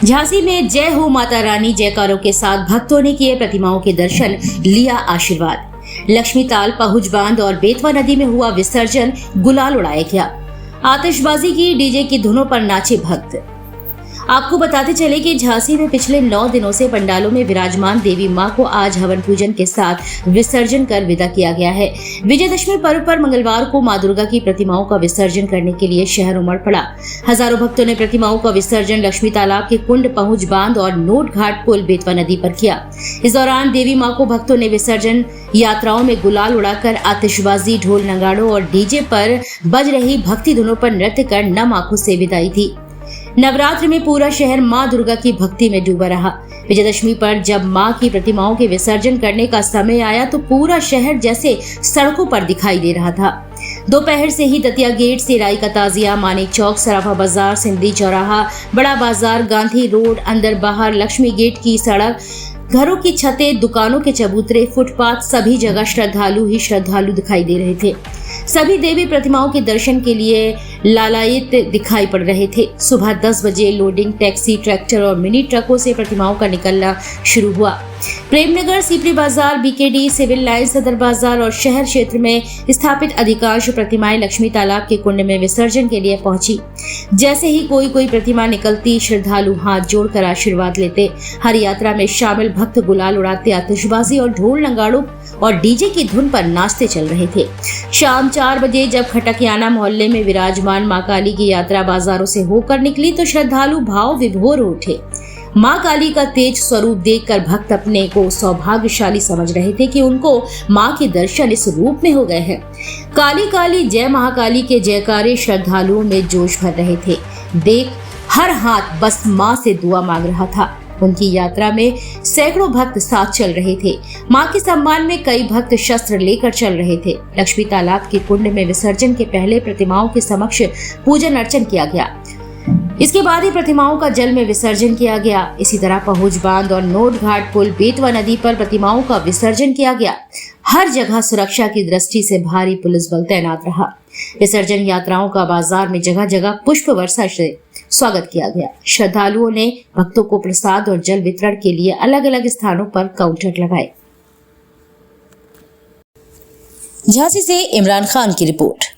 झांसी में जय हो माता रानी जयकारों के साथ भक्तों ने किए प्रतिमाओं के दर्शन, लिया आशीर्वाद। लक्ष्मी ताल, पहुज बांध और बेतवा नदी में हुआ विसर्जन, गुलाल उड़ाया गया। आतिशबाजी की, डीजे की धुनों पर नाचे भक्त। आपको बताते चले कि झांसी में पिछले 9 दिनों से पंडालों में विराजमान देवी मां को आज हवन पूजन के साथ विसर्जन कर विदा किया गया है। विजयदशमी पर्व पर मंगलवार को मां दुर्गा की प्रतिमाओं का विसर्जन करने के लिए शहर उमड़ पड़ा। हजारों भक्तों ने प्रतिमाओं का विसर्जन लक्ष्मी तालाब के कुंड, पहुंच बांध और नोट घाट पुल बेतवा नदी पर किया। इस दौरान देवी मां को भक्तों ने विसर्जन यात्राओं में गुलाल उड़ाकर आतिशबाजी, ढोल नगाड़ों और डीजे पर बज रही भक्ति धुनों पर नृत्य कर नम आंखों से विदाई थी। नवरात्र में पूरा शहर मां दुर्गा की भक्ति में डूबा रहा। विजयदशमी पर जब मां की प्रतिमाओं के विसर्जन करने का समय आया तो पूरा शहर जैसे सड़कों पर दिखाई दे रहा था। दोपहर से ही दतिया गेट से राई का ताजिया, मानिक चौक, सराफा बाजार, सिंधी चौराहा, बड़ा बाजार, गांधी रोड, अंदर बाहर, लक्ष्मी गेट की सड़क, घरों की छतें, दुकानों के चबूतरे, फुटपाथ, सभी जगह श्रद्धालु ही श्रद्धालु दिखाई दे रहे थे। सभी देवी प्रतिमाओं के दर्शन के लिए लालायित दिखाई पड़ रहे थे। सुबह 10 बजे लोडिंग टैक्सी, ट्रैक्टर और मिनी ट्रकों से प्रतिमाओं का निकलना शुरू हुआ। प्रेमनगर, सीपरी बाजार, बीकेडी, सिविल लाइन, सदर बाजार और शहर क्षेत्र में स्थापित अधिकांश प्रतिमाएं लक्ष्मी तालाब के कुंड में विसर्जन के लिए पहुंची। जैसे ही कोई प्रतिमा निकलती, श्रद्धालु हाथ जोड़कर आशीर्वाद लेते। हर यात्रा में शामिल भक्त गुलाल उड़ाते, आतिशबाजी और ढोल नगाड़ों और डीजे की धुन पर नाचते चल रहे थे। शाम 4 बजे जब खटकियाना मोहल्ले में विराजमान मां काली की यात्रा बाजारों से होकर निकली तो श्रद्धालु भाव विभोर उठे। मां काली का तेज स्वरूप देखकर भक्त अपने को सौभाग्यशाली समझ रहे थे कि उनको मां के दर्शन इस रूप में हो गए हैं। काली काली जय महाकाली के जयकारे श्रद्धालुओं में जोश भर रहे थे। देख, हर हाथ बस मां से दुआ मांग रहा था। उनकी यात्रा में सैकड़ों भक्त साथ चल रहे थे। मां के सम्मान में कई भक्त शस्त्र लेकर चल रहे थे। लक्ष्मी तालाब के कुंड में विसर्जन के पहले प्रतिमाओं के समक्ष पूजन अर्चन किया गया। इसके बाद ही प्रतिमाओं का जल में विसर्जन किया गया। इसी तरह पहुंच बांध और नोट घाट पुल, बेतवा नदी पर प्रतिमाओं का विसर्जन किया गया। हर जगह सुरक्षा की दृष्टि से भारी पुलिस बल तैनात रहा। विसर्जन यात्राओं का बाजार में जगह जगह पुष्प वर्षा से स्वागत किया गया। श्रद्धालुओं ने भक्तों को प्रसाद और जल वितरण के लिए अलग अलग स्थानों पर काउंटर लगाए। झांसी से इमरान खान की रिपोर्ट।